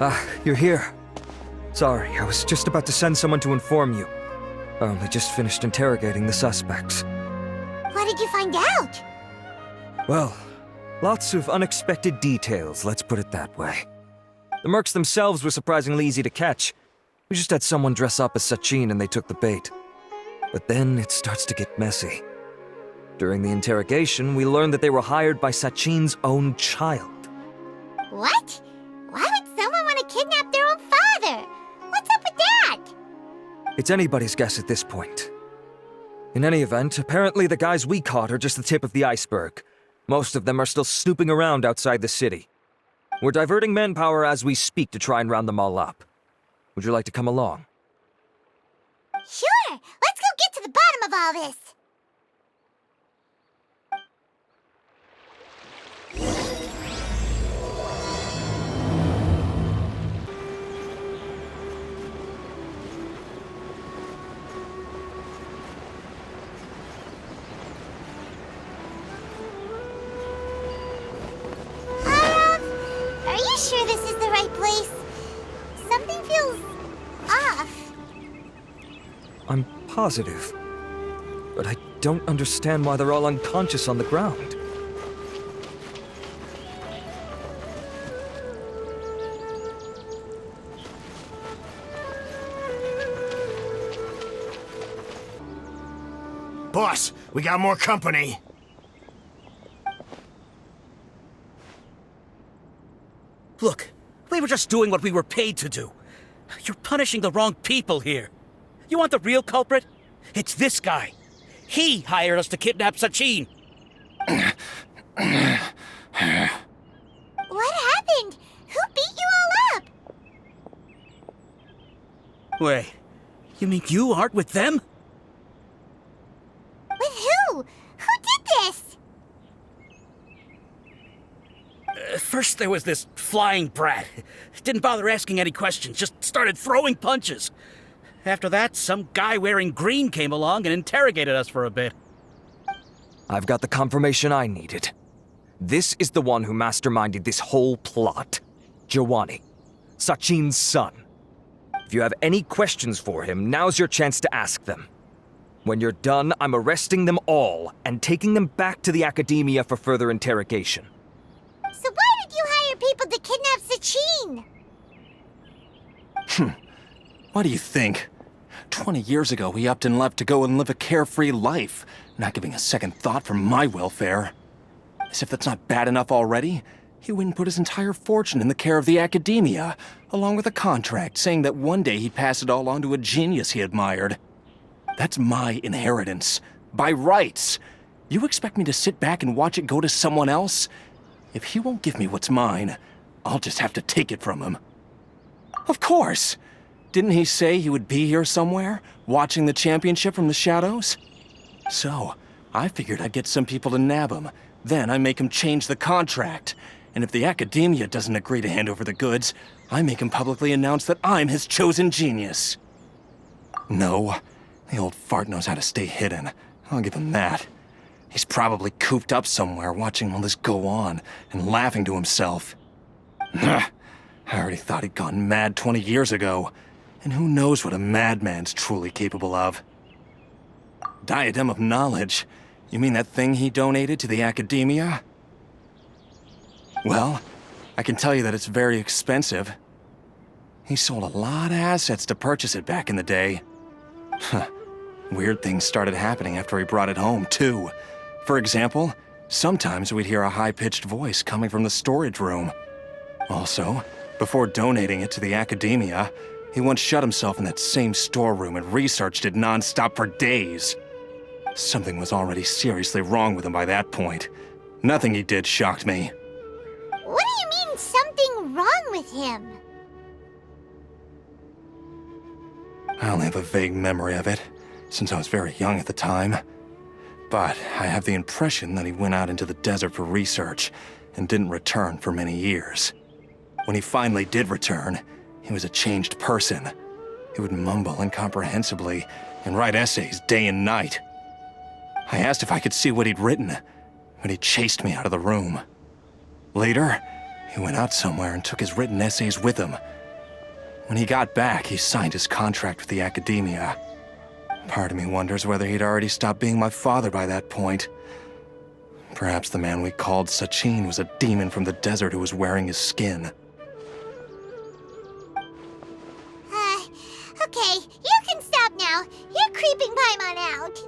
Ah, you're here. Sorry, I was just about to send someone to inform you. I only just finished interrogating the suspects. What did you find out? Well, lots of unexpected details, let's put it that way. The mercs themselves were surprisingly easy to catch. We just had someone dress up as Sachin and they took the bait. But then it starts to get messy. During the interrogation, we learned that they were hired by Sachin's own child. What? Why would someone want to kidnap their own father? What's up with that? It's anybody's guess at this point. In any event, apparently the guys we caught are just the tip of the iceberg. Most of them are still snooping around outside the city. We're diverting manpower as we speak to try and round them all up. Would you like to come along? Sure! Let's go get to the bottom of all this! Are you sure this is the right place? Something feels off. I'm positive. But I don't understand why they're all unconscious on the ground. Boss, we got more company. Look, we were just doing what we were paid to do. You're punishing the wrong people here. You want the real culprit? It's this guy. He hired us to kidnap Sachin. What happened? Who beat you all up? Wait, you mean you aren't with them? With who? Who did this? First there was this flying brat. Didn't bother asking any questions, just started throwing punches. After that, some guy wearing green came along and interrogated us for a bit. I've got the confirmation I needed. This is the one who masterminded this whole plot. Jawani, Sachin's son. If you have any questions for him, now's your chance to ask them. When you're done, I'm arresting them all and taking them back to the academia for further interrogation. So why did you hire people to kidnap Sachin? What do you think? 20 years ago, he upped and left to go and live a carefree life, not giving a second thought for my welfare. As if that's not bad enough already, he went and put his entire fortune in the care of the academia, along with a contract saying that one day he'd pass it all on to a genius he admired. That's my inheritance, by rights. You expect me to sit back and watch it go to someone else? If he won't give me what's mine, I'll just have to take it from him. Of course! Didn't he say he would be here somewhere, watching the championship from the shadows? So, I figured I'd get some people to nab him. Then I make him change the contract. And if the academia doesn't agree to hand over the goods, I make him publicly announce that I'm his chosen genius. No, the old fart knows how to stay hidden. I'll give him that. He's probably cooped up somewhere watching all this go on and laughing to himself. I already thought he'd gone mad 20 years ago. And who knows what a madman's truly capable of. Diadem of Knowledge? You mean that thing he donated to the academia? Well, I can tell you that it's very expensive. He sold a lot of assets to purchase it back in the day. Weird things started happening after he brought it home, too. For example, sometimes we'd hear a high-pitched voice coming from the storage room. Also, before donating it to the academia, he once shut himself in that same storeroom and researched it non-stop for days. Something was already seriously wrong with him by that point. Nothing he did shocked me. What do you mean, something wrong with him? I only have a vague memory of it, since I was very young at the time. But I have the impression that he went out into the desert for research and didn't return for many years. When he finally did return, he was a changed person. He would mumble incomprehensibly and write essays day and night. I asked if I could see what he'd written, but he chased me out of the room. Later, He went out somewhere and took his written essays with him. When he got back, he signed his contract with the academia. Part of me wonders whether he'd already stopped being my father by that point. Perhaps the man we called Sachin was a demon from the desert who was wearing his skin. Okay, you can stop now. You're creeping Paimon out.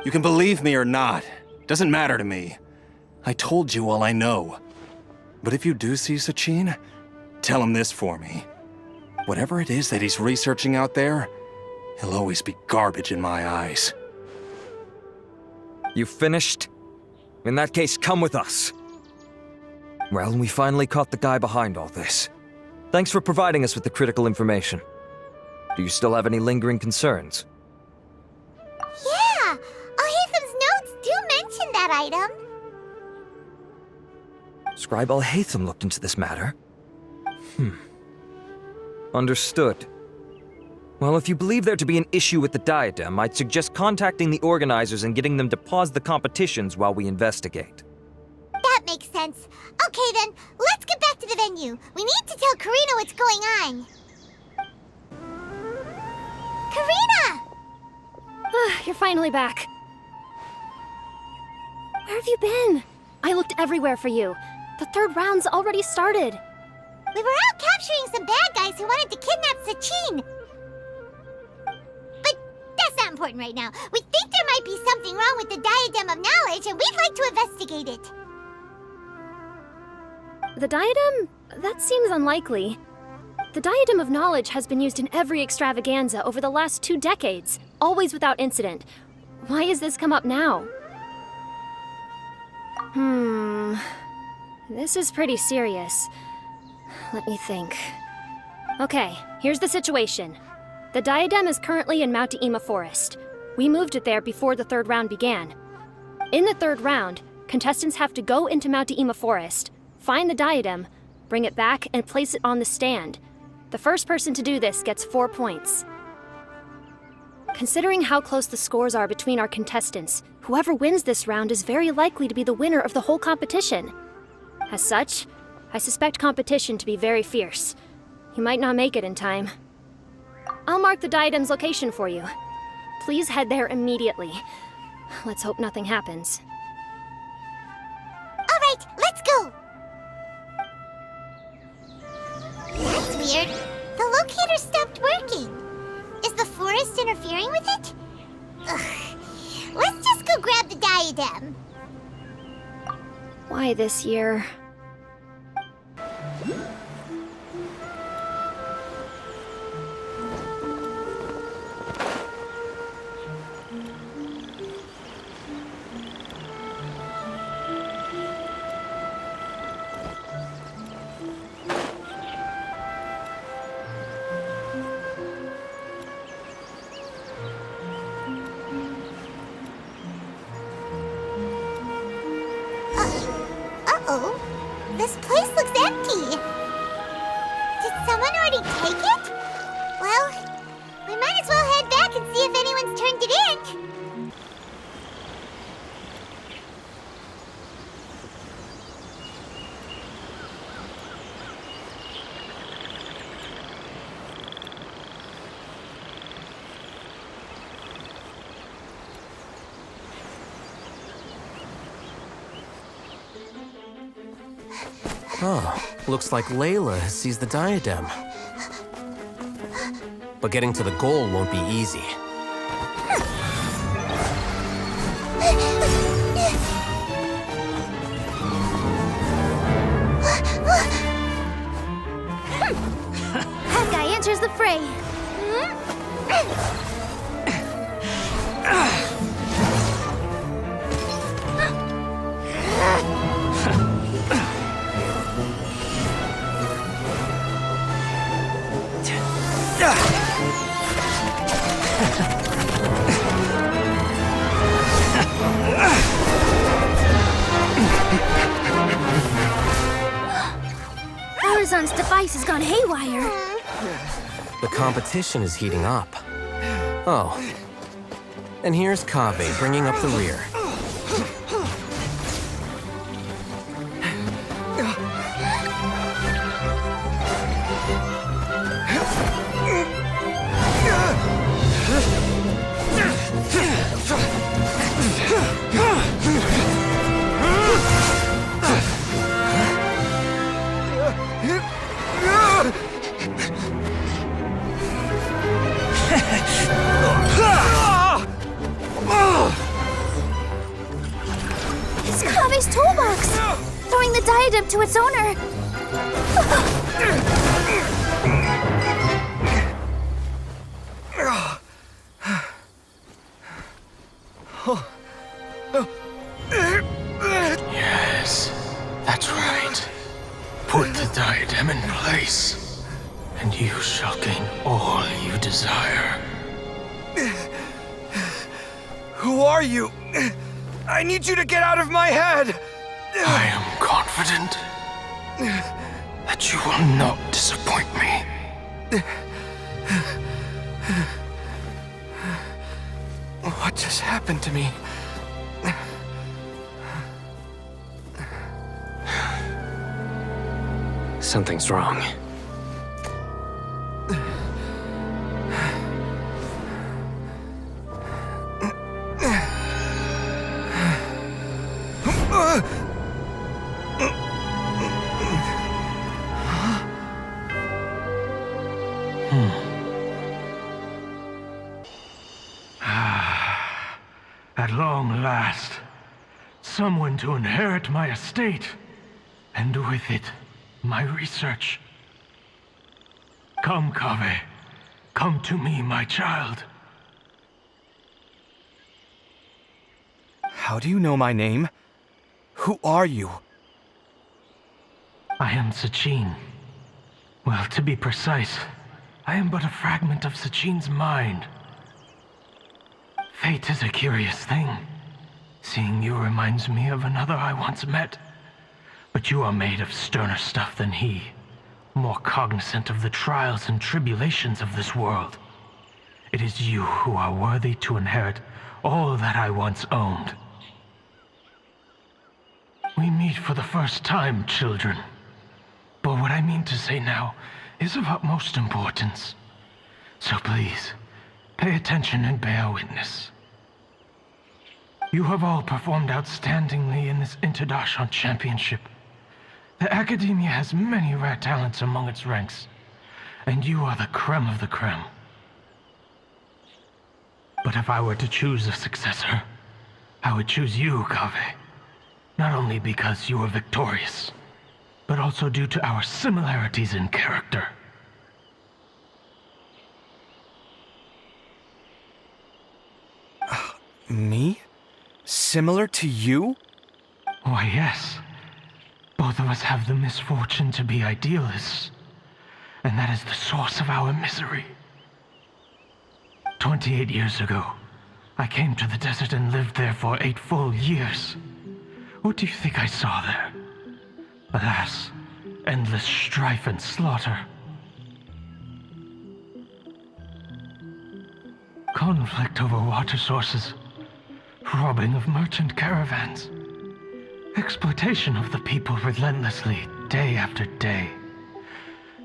You can believe me or not. Doesn't matter to me. I told you all I know. But if you do see Sachin, tell him this for me. Whatever it is that he's researching out there, he'll always be garbage in my eyes. You finished? In that case, come with us. Well, we finally caught the guy behind all this. Thanks for providing us with the critical information. Do you still have any lingering concerns? Yeah, Al-Haytham's notes do mention that item. Scribe Al-Haytham looked into this matter. Understood. Well, if you believe there to be an issue with the diadem, I'd suggest contacting the organizers and getting them to pause the competitions while we investigate. That makes sense. Okay then, let's get back to the venue. We need to tell Karina what's going on. Karina! You're finally back. Where have you been? I looked everywhere for you. The third round's already started. We were out capturing some bad guys who wanted to kidnap Sachin. But that's not important right now. We think there might be something wrong with the Diadem of Knowledge, and we'd like to investigate it. The diadem? That seems unlikely. The Diadem of Knowledge has been used in every extravaganza over the last 2 decades, always without incident. Why has this come up now? This is pretty serious. Let me think. Okay, here's the situation. The diadem is currently in Mount Ima Forest. We moved it there before the third round began. In the third round, contestants have to go into Mount Ima Forest, find the diadem, bring it back, and place it on the stand. The first person to do this gets 4 points. Considering how close the scores are between our contestants, whoever wins this round is very likely to be the winner of the whole competition. As such, I suspect competition to be very fierce. You might not make it in time. I'll mark the diadem's location for you. Please head there immediately. Let's hope nothing happens. All right, let's go. That's weird. The locator stopped working. Is the forest interfering with it? Ugh. Let's just go grab the diadem. Why this year? Uh-oh. This place looks empty. Did someone already take it? Well, we might as well head back and see if anyone's turned it in. Oh, looks like Layla has seized the diadem. But getting to the goal won't be easy. That guy enters the fray. Horizon's device has gone haywire. The competition is heating up. Oh. And here's Kaveh bringing up the rear. It's Kave's toolbox! Throwing the diadem to its owner! Yes, that's right. Put the diadem in place, and you shall gain all you desire. Who are you? I need you to get out of my head! I am confident that you will not disappoint me. What just happened to me? Something's wrong. At long last, someone to inherit my estate, and with it, my research. Come, Kaveh. Come to me, my child. How do you know my name? Who are you? I am Sachin. Well, to be precise, I am but a fragment of Sachin's mind. Fate is a curious thing. Seeing you reminds me of another I once met. But you are made of sterner stuff than he, more cognizant of the trials and tribulations of this world. It is you who are worthy to inherit all that I once owned. We meet for the first time, children. But what I mean to say now is of utmost importance. So please, pay attention and bear witness. You have all performed outstandingly in this Interdashant Championship. The Academia has many rare talents among its ranks, and you are the creme of the creme. But if I were to choose a successor, I would choose you, Kaveh. Not only because you were victorious, but also due to our similarities in character. Me? Similar to you? Why, yes. Both of us have the misfortune to be idealists, and that is the source of our misery. 28 years ago, I came to the desert and lived there for 8 full years. What do you think I saw there? Alas, endless strife and slaughter. Conflict over water sources, robbing of merchant caravans, exploitation of the people relentlessly, day after day.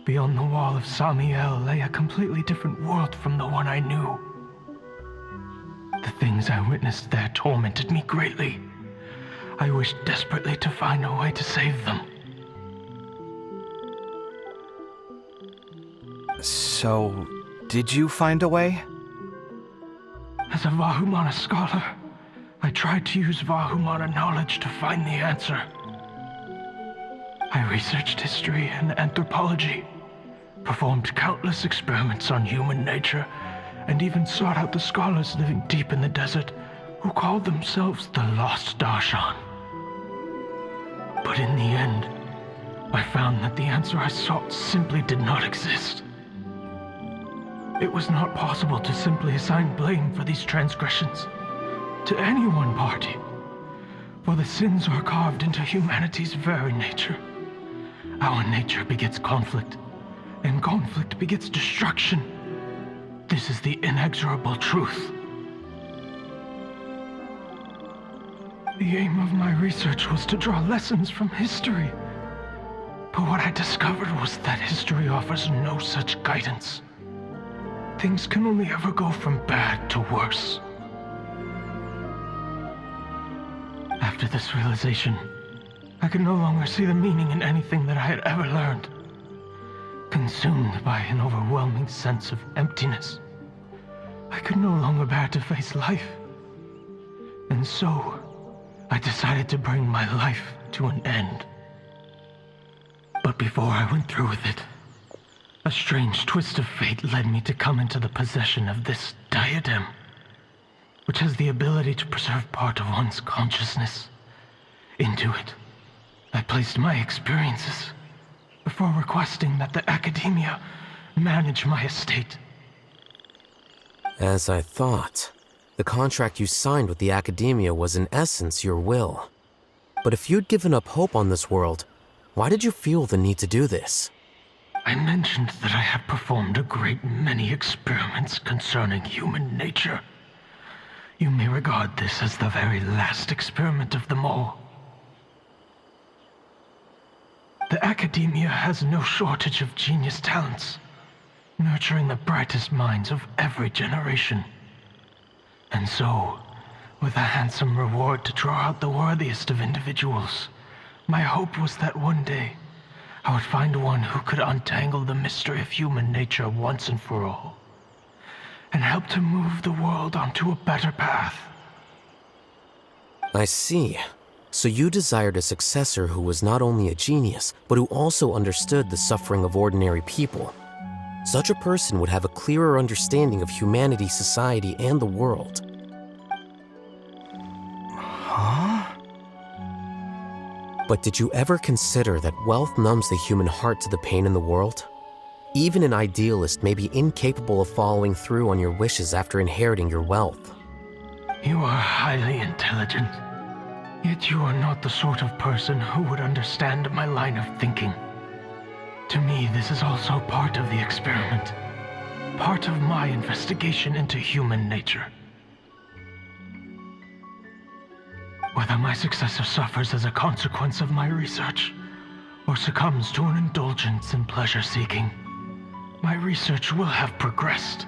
Beyond the wall of Samiel lay a completely different world from the one I knew. The things I witnessed there tormented me greatly. I wished desperately to find a way to save them. So, did you find a way? As a Vahumana scholar, I tried to use Vahumana knowledge to find the answer. I researched history and anthropology, performed countless experiments on human nature, and even sought out the scholars living deep in the desert who called themselves the Lost Darshan. But in the end, I found that the answer I sought simply did not exist. It was not possible to simply assign blame for these transgressions to any one party, for the sins are carved into humanity's very nature. Our nature begets conflict, and conflict begets destruction. This is the inexorable truth. The aim of my research was to draw lessons from history. But what I discovered was that history offers no such guidance. Things can only ever go from bad to worse. After this realization, I could no longer see the meaning in anything that I had ever learned. consumed by an overwhelming sense of emptiness. I could no longer bear to face life. And so, I decided to bring my life to an end. But before I went through with it, a strange twist of fate led me to come into the possession of this diadem, which has the ability to preserve part of one's consciousness. Into it, I placed my experiences before requesting that the Academia manage my estate. As I thought, the contract you signed with the Academia was in essence your will. But if you'd given up hope on this world, why did you feel the need to do this? I mentioned that I have performed a great many experiments concerning human nature. You may regard this as the very last experiment of them all. The Academia has no shortage of genius talents, nurturing the brightest minds of every generation. And so, with a handsome reward to draw out the worthiest of individuals, my hope was that one day, I would find one who could untangle the mystery of human nature once and for all, and help to move the world onto a better path. I see. So you desired a successor who was not only a genius, but who also understood the suffering of ordinary people. Such a person would have a clearer understanding of humanity, society, and the world. Huh? But did you ever consider that wealth numbs the human heart to the pain in the world? Even an idealist may be incapable of following through on your wishes after inheriting your wealth. You are highly intelligent. Yet you are not the sort of person who would understand my line of thinking. To me, this is also part of the experiment. Part of my investigation into human nature. Whether my successor suffers as a consequence of my research, or succumbs to an indulgence in pleasure-seeking, my research will have progressed.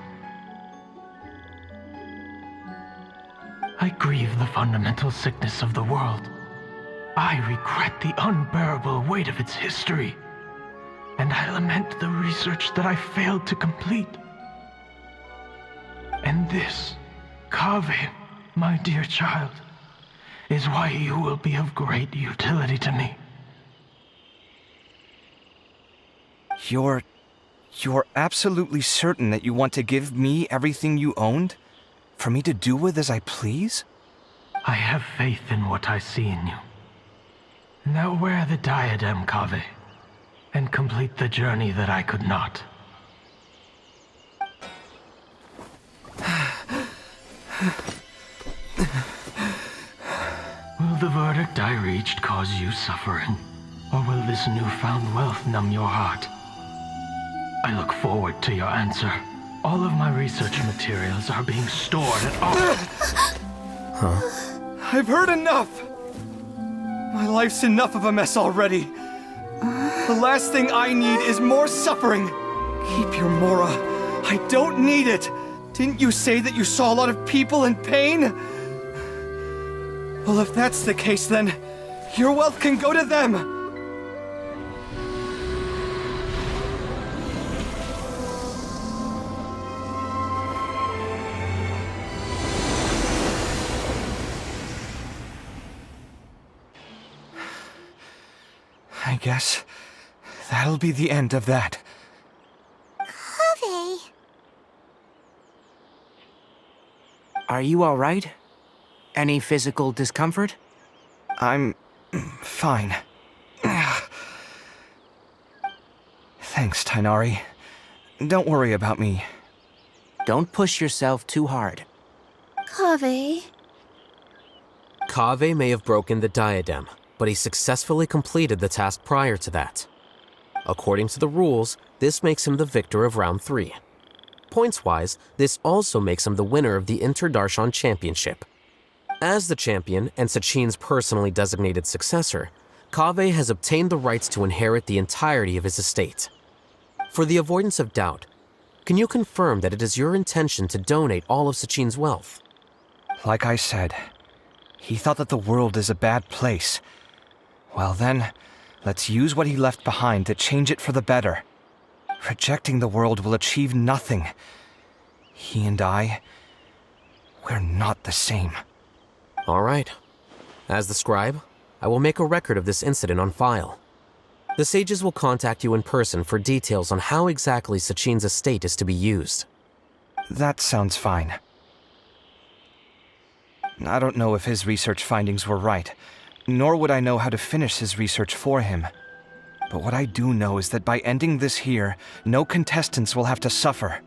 I grieve the fundamental sickness of the world. I regret the unbearable weight of its history. And I lament the research that I failed to complete. And this, Kaveh, my dear child, is why you will be of great utility to me. You're absolutely certain that you want to give me everything you owned? For me to do with as I please? I have faith in what I see in you. Now wear the diadem, Kaveh, and complete the journey that I could not. Will the verdict I reached cause you suffering? Or will this newfound wealth numb your heart? I look forward to your answer. All of my research materials are being stored at all. I've heard enough! My life's enough of a mess already. The last thing I need is more suffering. Keep your Mora. I don't need it. Didn't you say that you saw a lot of people in pain? Well, if that's the case, then your wealth can go to them. I guess that'll be the end of that. Kaveh. Are you all right? Any physical discomfort? I'm fine. Thanks, Tainari. Don't worry about me. Don't push yourself too hard. Kaveh. Kaveh may have broken the diadem, but he successfully completed the task prior to that. According to the rules, this makes him the victor of round 3. Points-wise, this also makes him the winner of the Inter-Darshan Championship. As the champion and Sachin's personally designated successor, Kaveh has obtained the rights to inherit the entirety of his estate. For the avoidance of doubt, can you confirm that it is your intention to donate all of Sachin's wealth? Like I said, he thought that the world is a bad place. Well then, let's use what he left behind to change it for the better. Rejecting the world will achieve nothing. He and I, we're not the same. All right. As the scribe, I will make a record of this incident on file. The sages will contact you in person for details on how exactly Sachin's estate is to be used. That sounds fine. I don't know if his research findings were right, nor would I know how to finish his research for him. But what I do know is that by ending this here, no contestants will have to suffer.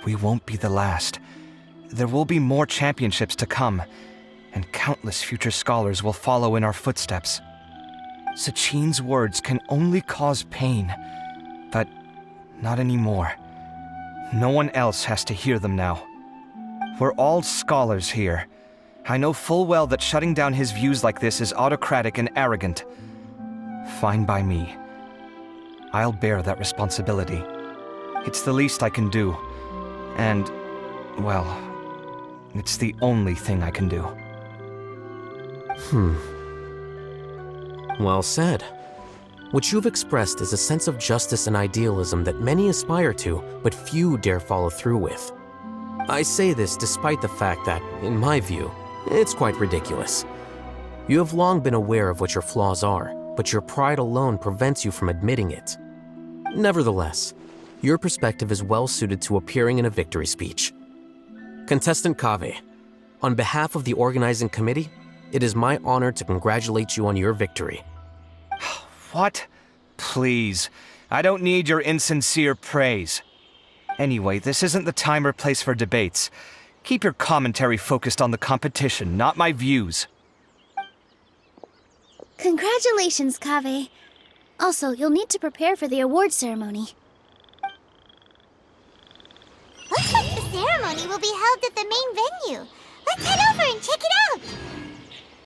We won't be the last. There will be more championships to come, and countless future scholars will follow in our footsteps. Sachin's words can only cause pain, but not anymore. No one else has to hear them now. We're all scholars here. I know full well that shutting down his views like this is autocratic and arrogant. Fine by me. I'll bear that responsibility. It's the least I can do. And, well, it's the only thing I can do. Well said. What you've expressed is a sense of justice and idealism that many aspire to, but few dare follow through with. I say this despite the fact that, in my view, it's quite ridiculous. You have long been aware of what your flaws are, but your pride alone prevents you from admitting it. Nevertheless, your perspective is well suited to appearing in a victory speech. Contestant Kaveh, on behalf of the organizing committee, it is my honor to congratulate you on your victory. What? Please. I don't need your insincere praise. Anyway, this isn't the time or place for debates. Keep your commentary focused on the competition, not my views. Congratulations, Kaveh. Also, you'll need to prepare for the award ceremony. Looks like the ceremony will be held at the main venue. Let's head over and check it out!